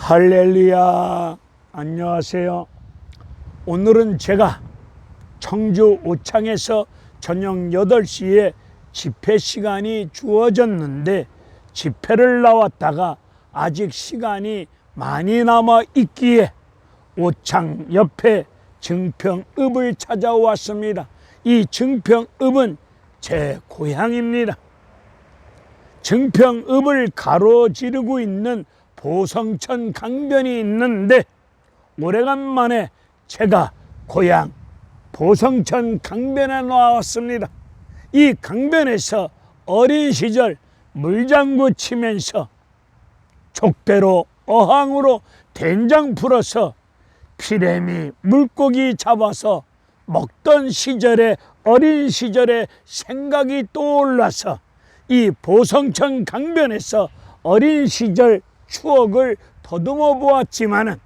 할렐루야. 안녕하세요. 오늘은 제가 청주 오창에서 저녁 8시에 집회 시간이 주어졌는데 집회를 나왔다가 아직 시간이 많이 남아 있기에 오창 옆에 증평읍을 찾아왔습니다. 이 증평읍은 제 고향입니다. 증평읍을 가로지르고 있는 보성천 강변이 있는데 오래간만에 제가 고향 보성천 강변에 나왔습니다. 이 강변에서 어린 시절 물장구 치면서 족대로 어항으로 된장 풀어서 피래미 물고기 잡아서 먹던 시절에 어린 시절의 생각이 떠올라서 이 보성천 강변에서 어린 시절 추억을 더듬어 보았지만은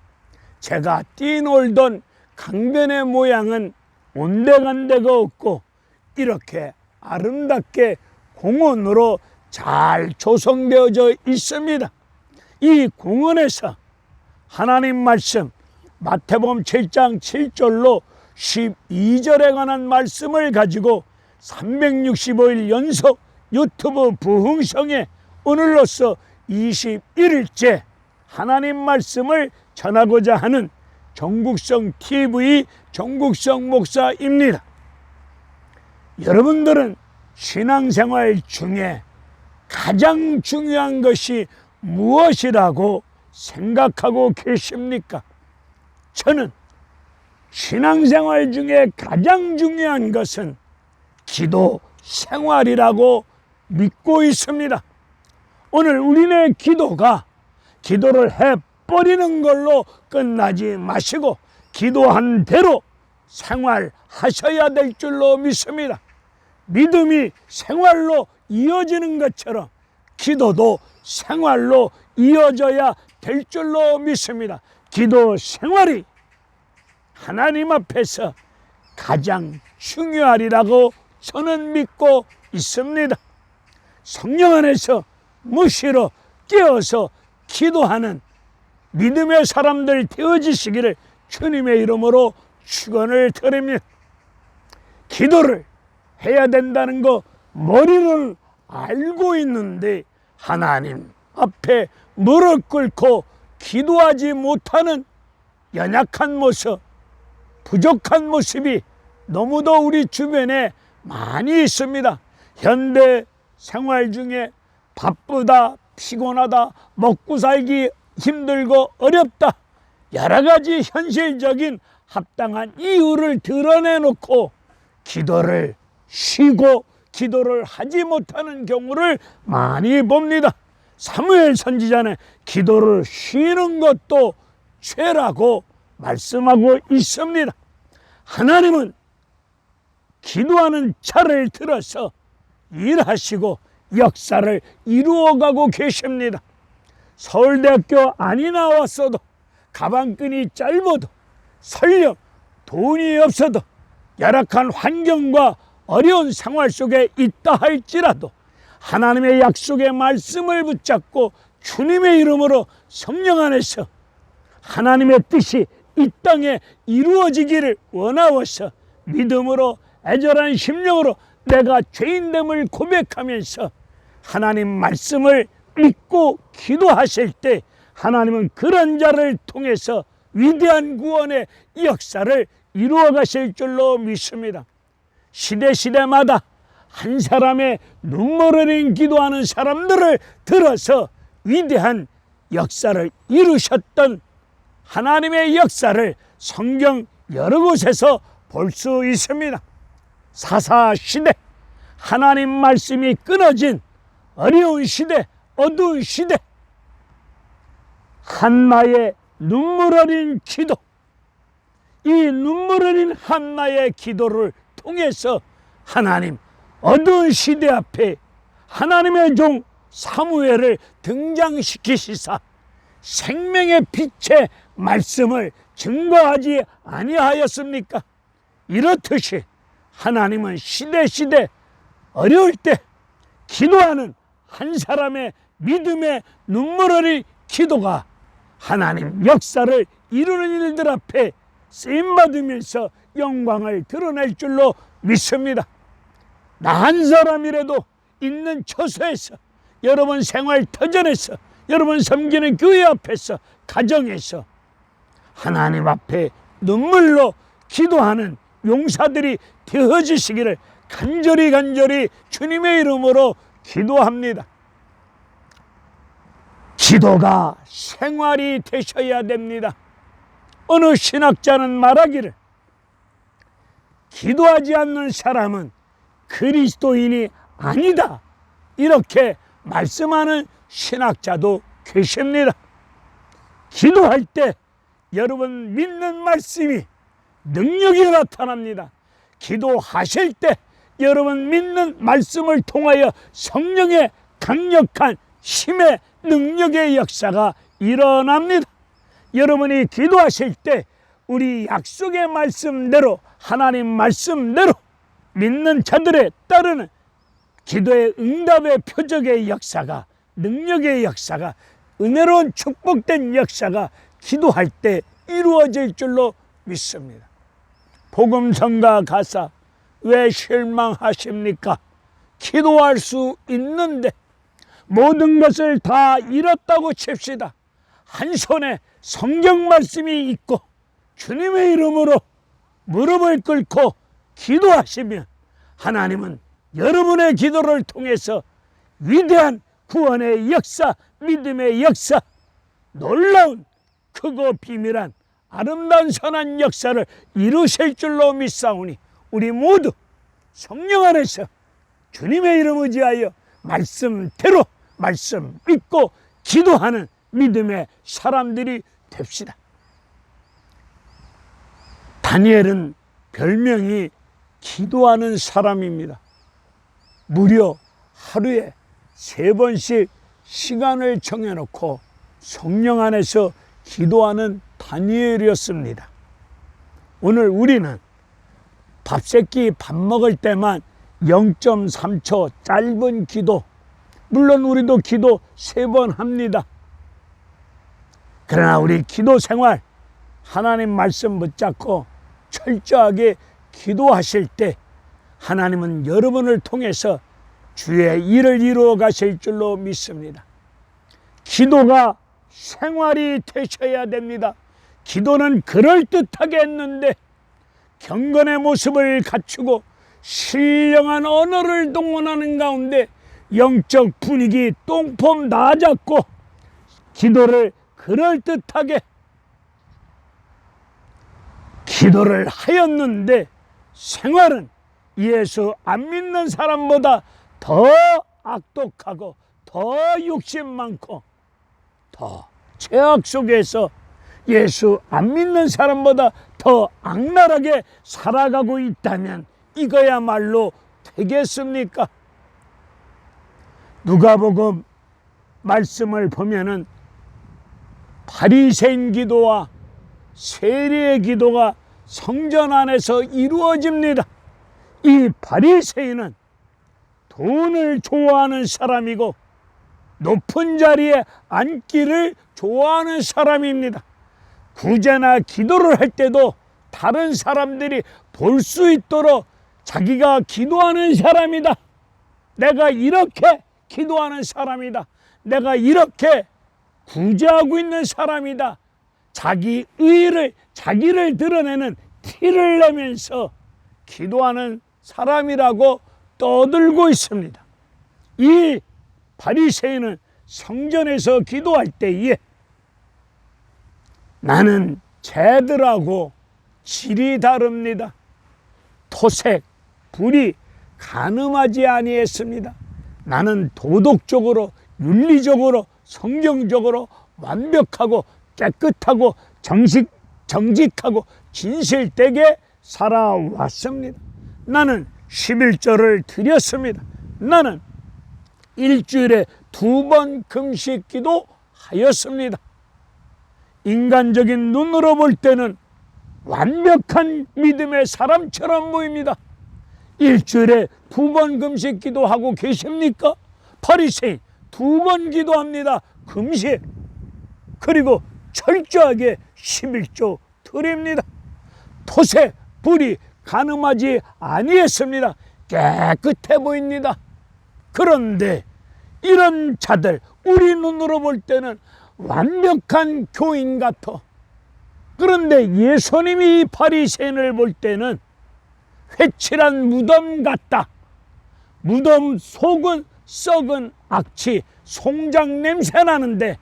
제가 뛰놀던 강변의 모양은 온데간데가 없고 이렇게 아름답게 공원으로 잘 조성되어져 있습니다. 이 공원에서 하나님 말씀 마태복음 7장 7절로 12절에 관한 말씀을 가지고 365일 연속 유튜브 부흥성에 오늘로써 21일째 하나님 말씀을 전하고자 하는 정국성 TV 정국성 목사입니다. 여러분들은 신앙생활 중에 가장 중요한 것이 무엇이라고 생각하고 계십니까? 저는 신앙생활 중에 가장 중요한 것은 기도 생활이라고 믿고 있습니다. 오늘 우리네 기도를 해버리는 걸로 끝나지 마시고 기도한 대로 생활하셔야 될 줄로 믿습니다. 믿음이 생활로 이어지는 것처럼 기도도 생활로 이어져야 될 줄로 믿습니다. 기도 생활이 하나님 앞에서 가장 중요하리라고 저는 믿고 있습니다. 성령 안에서 무시로 깨어서 기도하는 믿음의 사람들 되어지시기를 주님의 이름으로 축원을 드립니다. 기도를 해야 된다는 거 머리를 알고 있는데 하나님 앞에 무릎 꿇고 기도하지 못하는 연약한 모습, 부족한 모습이 너무도 우리 주변에 많이 있습니다. 현대 생활 중에 바쁘다, 피곤하다, 먹고 살기 힘들고 어렵다, 여러 가지 현실적인 합당한 이유를 드러내놓고 기도를 쉬고 기도를 하지 못하는 경우를 많이 봅니다. 사무엘 선지자는 기도를 쉬는 것도 죄라고 말씀하고 있습니다. 하나님은 기도하는 자를 들어서 일하시고 역사를 이루어가고 계십니다. 서울대학교 안이 나왔어도 가방끈이 짧아도 설령 돈이 없어도 열악한 환경과 어려운 생활 속에 있다 할지라도 하나님의 약속의 말씀을 붙잡고 주님의 이름으로 성령 안에서 하나님의 뜻이 이 땅에 이루어지기를 원하어서 믿음으로 애절한 심령으로 내가 죄인됨을 고백하면서 하나님 말씀을 믿고 기도하실 때 하나님은 그런 자를 통해서 위대한 구원의 역사를 이루어 가실 줄로 믿습니다. 시대마다 한 사람의 눈물 흘린 기도하는 사람들을 들어서 위대한 역사를 이루셨던 하나님의 역사를 성경 여러 곳에서 볼 수 있습니다. 사사시대, 하나님 말씀이 끊어진 어려운 시대, 어두운 시대, 한나의 눈물 어린 기도, 이 눈물 어린 한나의 기도를 통해서 하나님 어두운 시대 앞에 하나님의 종 사무엘을 등장시키시사 생명의 빛의 말씀을 증거하지 아니하였습니까? 이렇듯이 하나님은 시대 어려울 때 기도하는 한 사람의 믿음의 눈물 어린 기도가 하나님 역사를 이루는 일들 앞에 쓰임받으면서 영광을 드러낼 줄로 믿습니다. 나 한 사람이라도 있는 처소에서, 여러분 생활 터전에서, 여러분 섬기는 교회 앞에서, 가정에서 하나님 앞에 눈물로 기도하는 용사들이 되어지시기를 간절히 주님의 이름으로 기도합니다. 기도가 생활이 되셔야 됩니다. 어느 신학자는 말하기를 기도하지 않는 사람은 그리스도인이 아니다, 이렇게 말씀하는 신학자도 계십니다. 기도할 때 여러분 믿는 말씀이 능력이 나타납니다. 기도하실 때 여러분 믿는 말씀을 통하여 성령의 강력한 힘의 능력의 역사가 일어납니다. 여러분이 기도하실 때 우리 약속의 말씀대로, 하나님 말씀대로 믿는 자들에 따르는 기도의 응답의 표적의 역사가, 능력의 역사가, 은혜로운 축복된 역사가 기도할 때 이루어질 줄로 믿습니다. 복음성가 가사, 왜 실망하십니까? 기도할 수 있는데 모든 것을 다 잃었다고 칩시다. 한 손에 성경 말씀이 있고 주님의 이름으로 무릎을 꿇고 기도하시면 하나님은 여러분의 기도를 통해서 위대한 구원의 역사, 믿음의 역사, 놀라운 크고 비밀한 아름다운 선한 역사를 이루실 줄로 믿사오니 우리 모두 성령 안에서 주님의 이름 의지하여 말씀대로 말씀 믿고 기도하는 믿음의 사람들이 됩시다. 다니엘은 별명이 기도하는 사람입니다. 무려 하루에 3번씩 시간을 정해놓고 성령 안에서 기도하는 다니엘이었습니다. 오늘 우리는 밥새끼 밥 먹을 때만 0.3초 짧은 기도, 물론 우리도 기도 3번 합니다. 그러나 우리 기도 생활, 하나님 말씀 붙잡고 철저하게 기도하실 때 하나님은 여러분을 통해서 주의 일을 이루어 가실 줄로 믿습니다. 기도가 생활이 되셔야 됩니다. 기도는 그럴듯하게 했는데 경건의 모습을 갖추고 신령한 언어를 동원하는 가운데 영적 분위기 똥폼 다 잡고 기도를 그럴듯하게 기도를 하였는데 생활은 예수 안 믿는 사람보다 더 악독하고 더 욕심 많고 더 죄악 속에서 예수 안 믿는 사람보다 더 악랄하게 살아가고 있다면 이거야말로 되겠습니까? 누가복음 말씀을 보면은 바리새인 기도와 세리의 기도가 성전 안에서 이루어집니다. 이 바리새인은 돈을 좋아하는 사람이고 높은 자리에 앉기를 좋아하는 사람입니다. 구제나 기도를 할 때도 다른 사람들이 볼 수 있도록 자기가 기도하는 사람이다, 내가 이렇게 기도하는 사람이다, 내가 이렇게 구제하고 있는 사람이다, 자기 의의를, 자기를 드러내는 티를 내면서 기도하는 사람이라고 떠들고 있습니다. 이 바리새인은 성전에서 기도할 때에 나는 쟤들하고 질이 다릅니다. 토색, 불이 가늠하지 아니했습니다. 나는 도덕적으로, 윤리적으로, 성경적으로 완벽하고 깨끗하고 정직하고 진실되게 살아왔습니다. 나는 11절을 드렸습니다. 나는 일주일에 2번 금식 기도하였습니다. 인간적인 눈으로 볼 때는 완벽한 믿음의 사람처럼 보입니다. 일주일에 2번 금식 기도하고 계십니까? 바리새인 2번 기도합니다. 금식. 그리고 철저하게 11조 드립니다. 톳에 불이 가늠하지 아니했습니다. 깨끗해 보입니다. 그런데 이런 자들, 우리 눈으로 볼 때는 완벽한 교인 같아. 그런데 예수님이 이 바리새인을 볼 때는 회칠한 무덤 같다. 무덤 속은 썩은 악취, 송장 냄새 나는데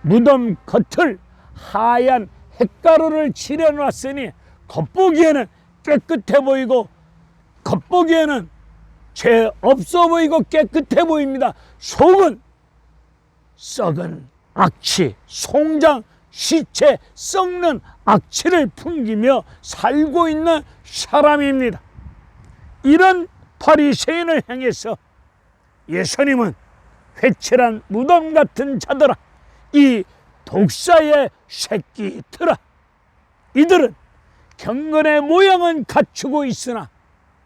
무덤 겉을 하얀 햇가루를 칠해놨으니 겉보기에는 깨끗해 보이고 겉보기에는 죄 없어 보이고 깨끗해 보입니다. 속은 썩은 악취, 송장, 시체, 썩는 악취를 풍기며 살고 있는 사람입니다. 이런 바리새인을 향해서 예수님은 회칠한 무덤 같은 자들아, 이 독사의 새끼들아, 이들은 경건의 모양은 갖추고 있으나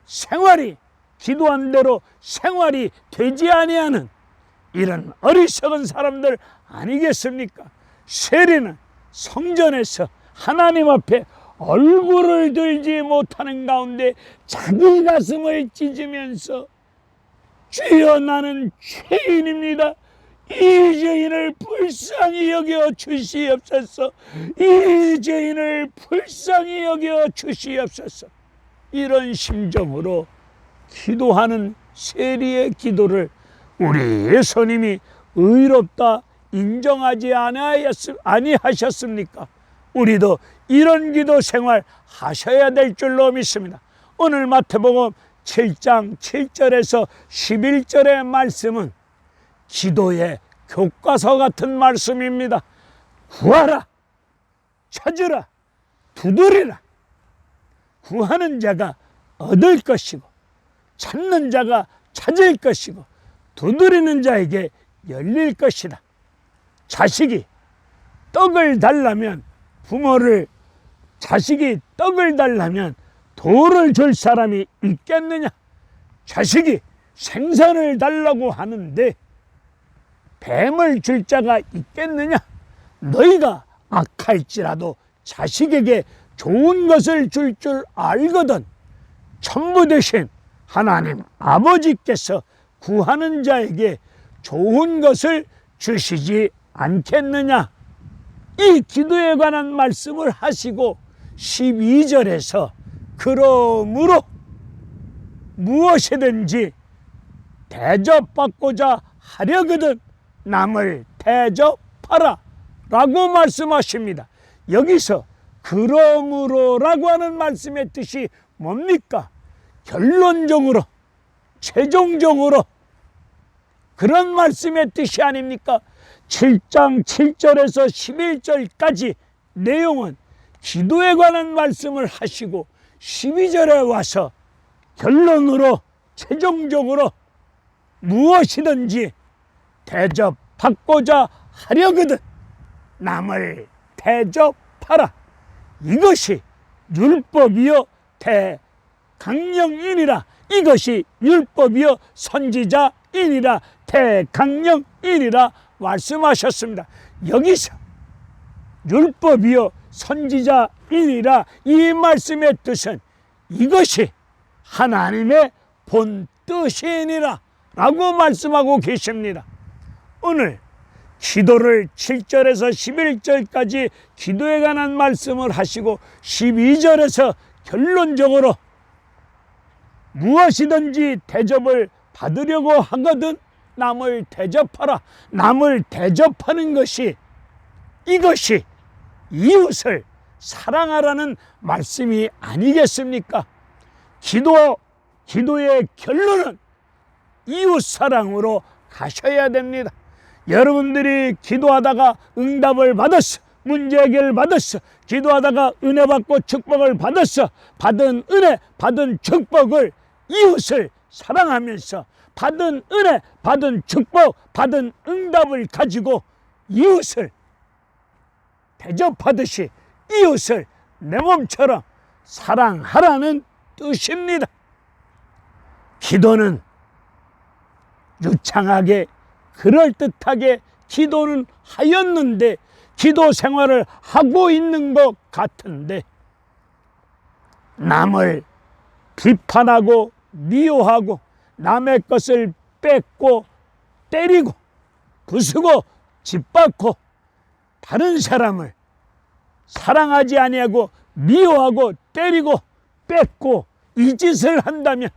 생활이 기도한 대로 생활이 되지 아니하는 이런 어리석은 사람들 아니겠습니까? 세리는 성전에서 하나님 앞에 얼굴을 들지 못하는 가운데 자기 가슴을 찢으면서 주여 나는 죄인입니다. 이 죄인을 불쌍히 여겨 주시옵소서. 이 죄인을 불쌍히 여겨 주시옵소서. 이런 심정으로 기도하는 세리의 기도를 우리 예수님이 의롭다 인정하지 아니하셨습니까? 우리도 이런 기도 생활 하셔야 될 줄로 믿습니다. 오늘 마태복음 7장 7절에서 11절의 말씀은 기도의 교과서 같은 말씀입니다. 구하라, 찾으라, 두드리라. 구하는 자가 얻을 것이고 찾는 자가 찾을 것이고 두드리는 자에게 열릴 것이다. 자식이 떡을 달라면 자식이 떡을 달라면 돌을 줄 사람이 있겠느냐? 자식이 생선을 달라고 하는데 뱀을 줄 자가 있겠느냐? 너희가 악할지라도 자식에게 좋은 것을 줄 알거든 천부 되신 하나님 아버지께서 구하는 자에게 좋은 것을 주시지 않겠느냐? 이 기도에 관한 말씀을 하시고 12절에서 그러므로 무엇이든지 대접받고자 하려거든 남을 대접하라 라고 말씀하십니다. 여기서 그러므로라고 하는 말씀의 뜻이 뭡니까? 결론적으로, 최종적으로 그런 말씀의 뜻이 아닙니까? 7장 7절에서 11절까지 내용은 기도에 관한 말씀을 하시고 12절에 와서 결론으로 최종적으로 무엇이든지 대접받고자 하려거든 남을 대접하라. 이것이 율법이요 대강령이니라. 이것이 율법이요 선지자이니라. 대강령이니라 말씀하셨습니다. 여기서 율법이요 선지자이니라 이 말씀의 뜻은 이것이 하나님의 본 뜻이니라 라고 말씀하고 계십니다. 오늘 기도를 7절에서 11절까지 기도에 관한 말씀을 하시고 12절에서 결론적으로 무엇이든지 대접을 받으려고 하거든 남을 대접하라. 남을 대접하는 것이 이것이 이웃을 사랑하라는 말씀이 아니겠습니까? 기도의 결론은 이웃 사랑으로 가셔야 됩니다. 여러분들이 기도하다가 응답을 받았어. 문제 해결 받았어. 기도하다가 은혜 받고 축복을 받았어. 받은 은혜, 받은 축복을 이웃을 사랑하면서 받은 은혜, 받은 축복, 받은 응답을 가지고 이웃을 대접하듯이 이웃을 내 몸처럼 사랑하라는 뜻입니다. 기도는 유창하게 그럴듯하게 기도는 하였는데 기도 생활을 하고 있는 것 같은데 남을 비판하고 미워하고 남의 것을 뺏고 때리고 부수고 짓밟고 다른 사람을 사랑하지 아니하고 미워하고 때리고 뺏고 이 짓을 한다면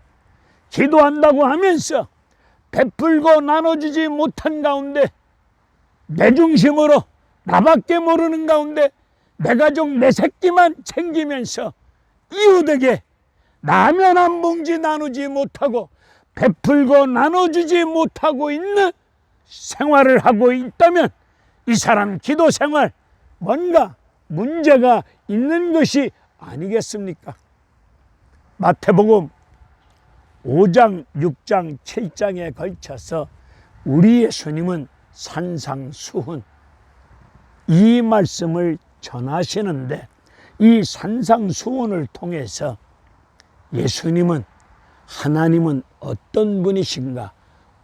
기도한다고 하면서 베풀고 나눠주지 못한 가운데 내 중심으로 나밖에 모르는 가운데 내 가족 내 새끼만 챙기면서 이웃에게 라면 한 봉지 나누지 못하고 베풀고 나눠주지 못하고 있는 생활을 하고 있다면 이 사람 기도 생활 뭔가 문제가 있는 것이 아니겠습니까? 마태복음 5장, 6장, 7장에 걸쳐서 우리 예수님은 산상수훈 이 말씀을 전하시는데 이 산상수훈을 통해서 예수님은 하나님은 어떤 분이신가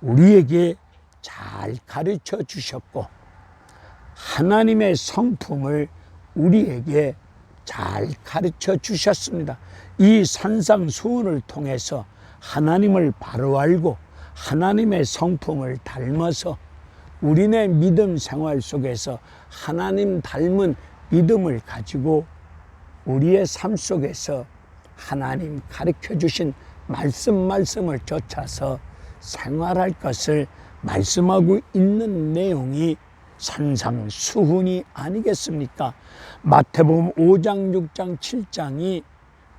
우리에게 잘 가르쳐 주셨고 하나님의 성품을 우리에게 잘 가르쳐 주셨습니다. 이 산상수훈을 통해서 하나님을 바로 알고 하나님의 성품을 닮아서 우리네 믿음 생활 속에서 하나님 닮은 믿음을 가지고 우리의 삶 속에서 하나님 가르쳐 주신 말씀을 쫓아서 생활할 것을 말씀하고 있는 내용이 산상수훈이 아니겠습니까? 마태복음 5장, 6장, 7장이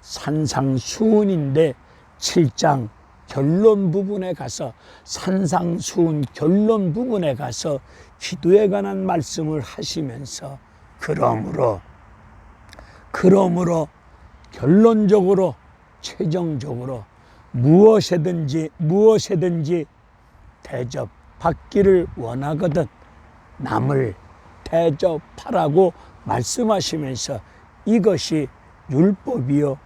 산상수훈인데 7장 결론 부분에 가서 산상수훈 결론 부분에 가서 기도에 관한 말씀을 하시면서 그러므로 결론적으로 최종적으로 무엇에든지 대접받기를 원하거든 남을 대접하라고 말씀하시면서 이것이 율법이요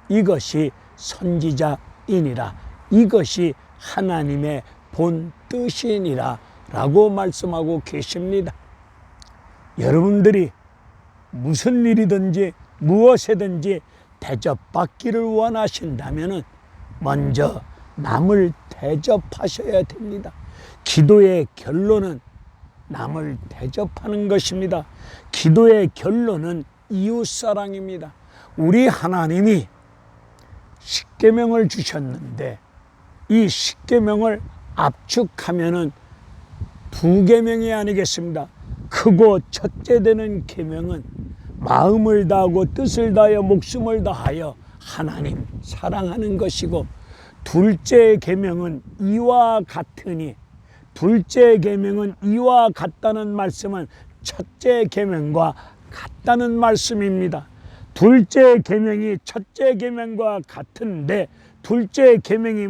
이것이 선지자이니라 이것이 하나님의 본 뜻이니라 라고 말씀하고 계십니다. 여러분들이 무슨 일이든지 무엇에든지 대접받기를 원하신다면 먼저 남을 대접하셔야 됩니다. 기도의 결론은 남을 대접하는 것입니다. 기도의 결론은 이웃사랑입니다. 우리 하나님이 십계명을 주셨는데 이 십계명을 압축하면은 두 계명이 아니겠습니다. 크고 첫째 되는 계명은 마음을 다하고 뜻을 다하여 목숨을 다하여 하나님 사랑하는 것이고 둘째 계명은 이와 같으니 둘째 계명은 이와 같다는 말씀은 첫째 계명과 같다는 말씀입니다. 둘째 계명이 첫째 계명과 같은데 둘째 계명이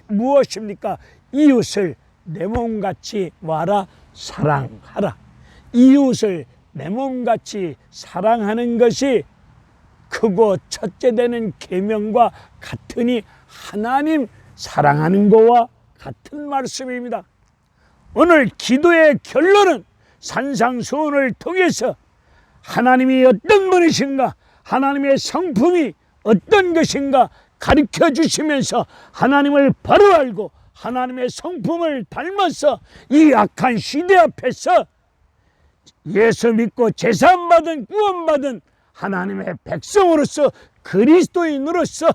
무엇입니까? 이웃을 내 몸같이 와라 사랑하라. 이웃을 내 몸같이 사랑하는 것이 크고 첫째 되는 계명과 같으니 하나님 사랑하는 것과 같은 말씀입니다. 오늘 기도의 결론은 산상수훈을 통해서 하나님이 어떤 분이신가 하나님의 성품이 어떤 것인가 가르쳐 주시면서 하나님을 바로 알고 하나님의 성품을 닮아서 이 악한 시대 앞에서 예수 믿고 제사받은 구원받은 하나님의 백성으로서 그리스도인으로서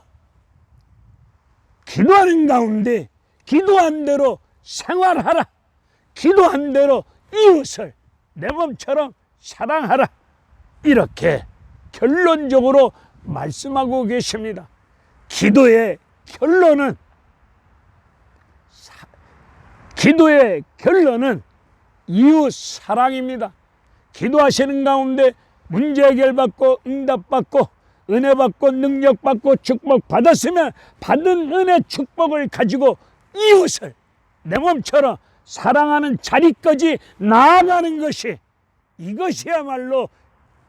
기도하는 가운데 기도한 대로 생활하라. 기도한 대로 이웃을 내 몸처럼 사랑하라. 이렇게 결론적으로 말씀하고 계십니다. 기도의 결론은 이웃 사랑입니다. 기도하시는 가운데 문제 해결받고 응답받고 은혜받고 능력받고 축복받았으면 받은 은혜 축복을 가지고 이웃을 내 몸처럼 사랑하는 자리까지 나아가는 것이 이것이야말로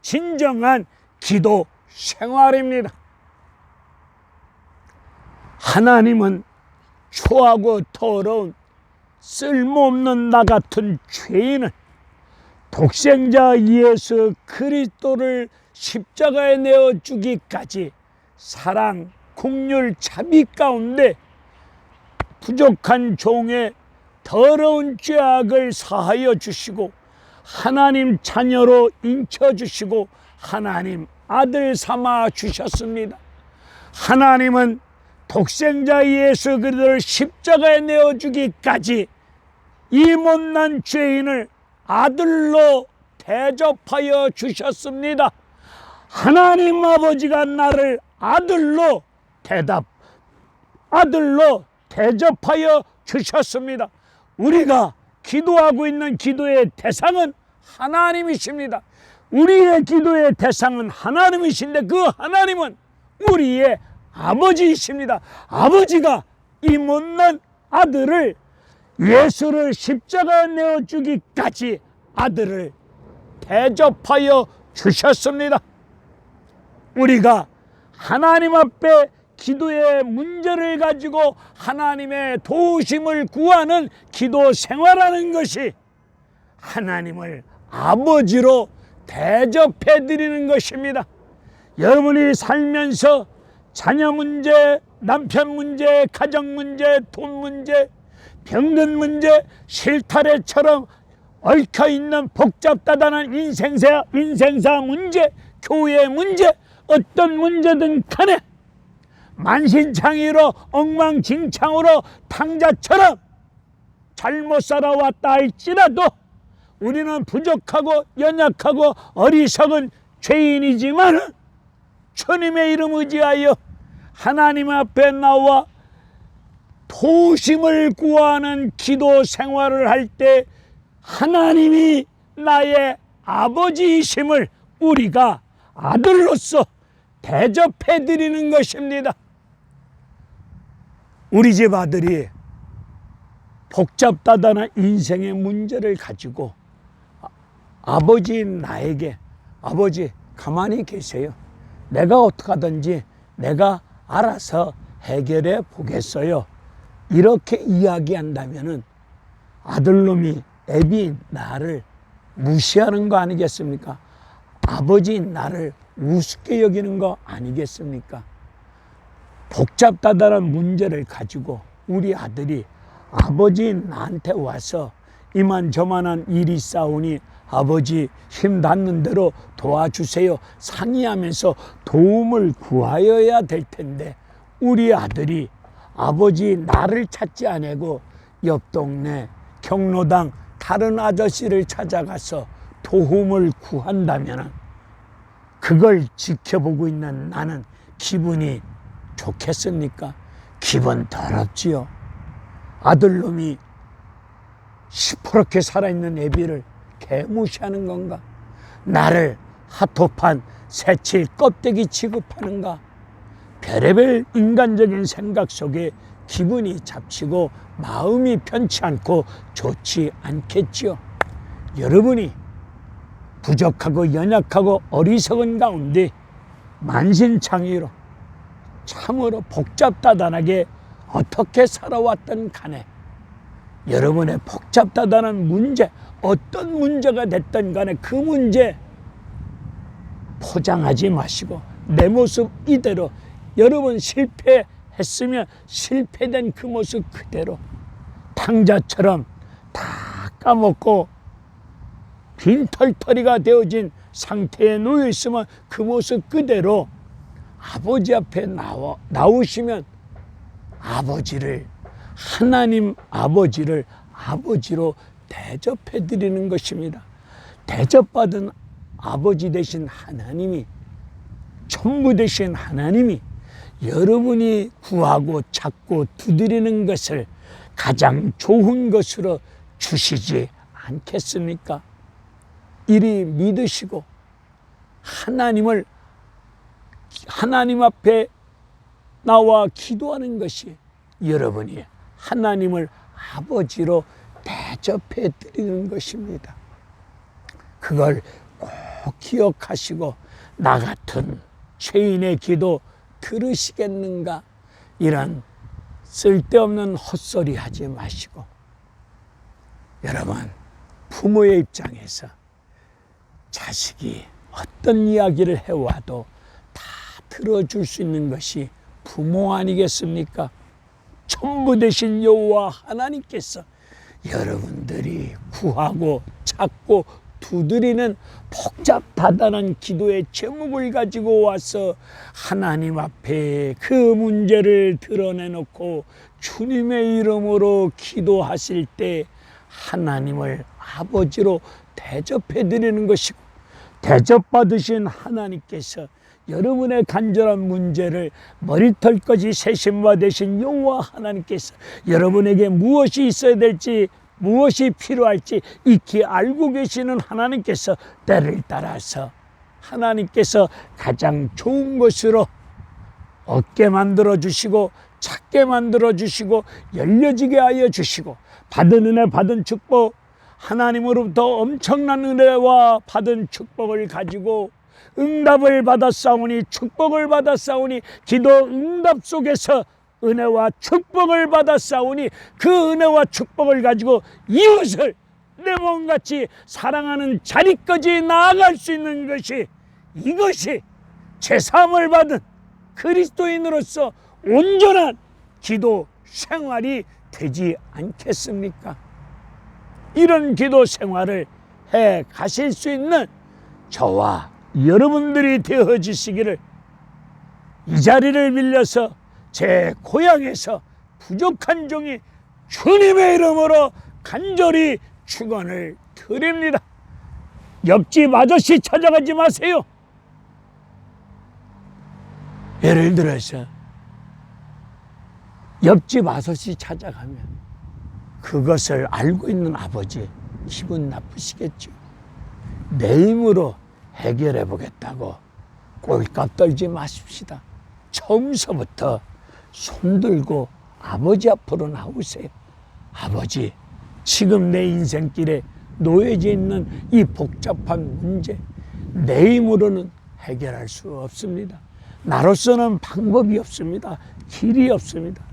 진정한 기도 생활입니다. 하나님은 초하고 더러운 쓸모없는 나 같은 죄인을 독생자 예수 그리스도를 십자가에 내어주기까지 사랑, 긍휼, 자비 가운데 부족한 종의 더러운 죄악을 사하여 주시고 하나님 자녀로 인쳐주시고 하나님 아들 삼아 주셨습니다. 하나님은 독생자 예수 그리스도를 십자가에 내어주기까지 이 못난 죄인을 아들로 대접하여 주셨습니다. 하나님 아버지가 나를 아들로 대접하여 주셨습니다. 우리가 기도하고 있는 기도의 대상은 하나님이십니다. 우리의 기도의 대상은 하나님이신데 그 하나님은 우리의 아버지이십니다. 아버지가 이 못난 아들을 예수를 십자가에 내어주기까지 아들을 대접하여 주셨습니다. 우리가 하나님 앞에 기도의 문제를 가지고 하나님의 도우심을 구하는 기도 생활하는 것이 하나님을 아버지로 대접해 드리는 것입니다. 여러분이 살면서 자녀 문제, 남편 문제, 가정 문제, 돈 문제, 병든 문제, 실타래처럼 얽혀있는 복잡다단한 인생사 문제, 교회 문제, 어떤 문제든 간에 만신창이로 엉망진창으로 탕자처럼 잘못 살아왔다 할지라도 우리는 부족하고 연약하고 어리석은 죄인이지만 주님의 이름 의지하여 하나님 앞에 나와 도우심을 구하는 기도 생활을 할 때 하나님이 나의 아버지이심을 우리가 아들로서 대접해 드리는 것입니다. 우리 집 아들이 복잡다단한 인생의 문제를 가지고 아버지인 나에게 아버지 가만히 계세요. 내가 어떻게 하든지 내가 알아서 해결해 보겠어요. 이렇게 이야기한다면은 아들놈이 애비인 나를 무시하는 거 아니겠습니까? 아버지인 나를 우습게 여기는 거 아니겠습니까? 복잡다단한 문제를 가지고 우리 아들이 아버지인 나한테 와서 이만저만한 일이 싸우니 아버지 힘 닿는 대로 도와주세요 상의하면서 도움을 구하여야 될 텐데 우리 아들이 아버지 나를 찾지 않고 옆 동네 경로당 다른 아저씨를 찾아가서 도움을 구한다면 그걸 지켜보고 있는 나는 기분이 좋겠습니까? 기분 더럽지요. 아들놈이 시퍼렇게 살아있는 애비를 개무시하는 건가? 나를 핫도판 새칠 껍데기 취급하는가? 별의별 인간적인 생각 속에 기분이 잡치고 마음이 편치 않고 좋지 않겠지요. 여러분이 부족하고 연약하고 어리석은 가운데 만신창이로 참으로 복잡다단하게 어떻게 살아왔던 간에 여러분의 복잡다단한 문제, 어떤 문제가 됐든 간에 그 문제 포장하지 마시고 내 모습 이대로 여러분 실패했으면 실패된 그 모습 그대로 탕자처럼 다 까먹고 빈털터리가 되어진 상태에 놓여 있으면 그 모습 그대로 아버지 앞에 나오시면 아버지를 하나님 아버지를 아버지로 대접해 드리는 것입니다. 대접받은 아버지 되신 하나님이 천부 되신 하나님이 여러분이 구하고 찾고 두드리는 것을 가장 좋은 것으로 주시지 않겠습니까? 이리 믿으시고 하나님 앞에 나와 기도하는 것이 여러분이 하나님을 아버지로 대접해 드리는 것입니다. 그걸 꼭 기억하시고 나 같은 죄인의 기도 들으시겠는가? 이런 쓸데없는 헛소리 하지 마시고 여러분 부모의 입장에서 자식이 어떤 이야기를 해와도 다 들어줄 수 있는 것이 부모 아니겠습니까? 전부 되신 여호와 하나님께서 여러분들이 구하고 찾고 두드리는 복잡하다는 기도의 제목을 가지고 와서 하나님 앞에 그 문제를 드러내놓고 주님의 이름으로 기도하실 때 하나님을 아버지로 대접해 드리는 것이고, 대접받으신 하나님께서 여러분의 간절한 문제를 머리털까지 세심바 되신 여호와 하나님께서 여러분에게 무엇이 있어야 될지, 무엇이 필요할지 익히 알고 계시는 하나님께서 때를 따라서 하나님께서 가장 좋은 것으로 얻게 만들어 주시고, 찾게 만들어 주시고, 열려지게 하여 주시고, 받은 은혜 받은 축복, 하나님으로부터 엄청난 은혜와 받은 축복을 가지고 응답을 받았사오니, 축복을 받았사오니, 기도 응답 속에서 은혜와 축복을 받았사오니, 그 은혜와 축복을 가지고 이웃을 내 몸같이 사랑하는 자리까지 나아갈 수 있는 것이, 이것이 제사함을 받은 그리스도인으로서 온전한 기도 생활이 되지 않겠습니까? 이런 기도 생활을 해 가실 수 있는 저와 여러분들이 되어지시기를, 이 자리를 빌려서 제 고향에서 부족한 종이 주님의 이름으로 간절히 축원을 드립니다. 옆집 아저씨 찾아가지 마세요. 예를 들어서 옆집 아저씨 찾아가면 그것을 알고 있는 아버지 기분 나쁘시겠죠. 내 힘으로 해결해 보겠다고 꼴값 떨지 마십시다. 처음서부터 손들고 아버지 앞으로 나오세요. 아버지, 지금 내 인생길에 놓여져 있는 이 복잡한 문제, 내 힘으로는 해결할 수 없습니다. 나로서는 방법이 없습니다. 길이 없습니다.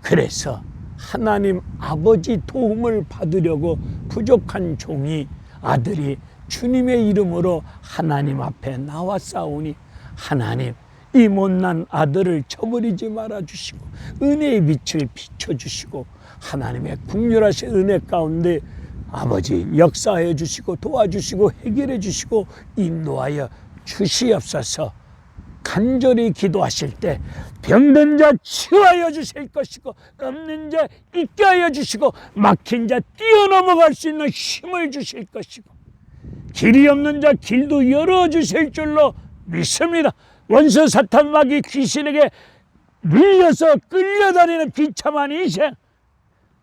그래서 하나님 아버지 도움을 받으려고 부족한 종이, 아들이 주님의 이름으로 하나님 앞에 나왔사오니, 하나님 이 못난 아들을 저버리지 말아주시고 은혜의 빛을 비춰주시고 하나님의 국률하신 은혜 가운데 아버지 역사해 주시고 도와주시고 해결해 주시고 인도하여 주시옵소서. 간절히 기도하실 때 병든 자 치유하여 주실 것이고, 없는 자 있게 하여 주시고, 막힌 자 뛰어넘어갈 수 있는 힘을 주실 것이고, 길이 없는 자 길도 열어주실 줄로 믿습니다. 원수 사탄 마귀 귀신에게 밀려서 끌려다니는 비참한 인생,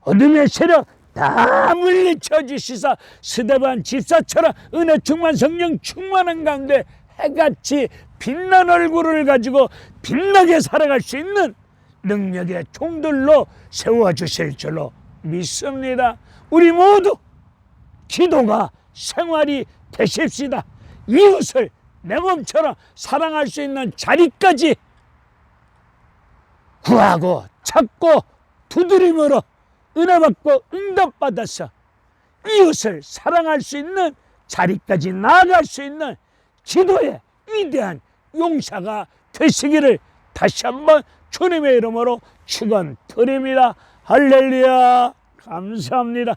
어둠의 세력 다 물리쳐 주시사 스데반 집사처럼 은혜 충만 성령 충만한 가운데 해같이 빛난 얼굴을 가지고 빛나게 살아갈 수 있는 능력의 종들로 세워주실 줄로 믿습니다. 우리 모두 기도가 생활이 되십시다. 이웃을 내 몸처럼 사랑할 수 있는 자리까지 구하고 찾고 두드림으로 은혜받고 응답받아서 이웃을 사랑할 수 있는 자리까지 나아갈 수 있는 기도의 위대한 용사가 되시기를 다시 한번 주님의 이름으로 축원드립니다. 할렐루야. 감사합니다.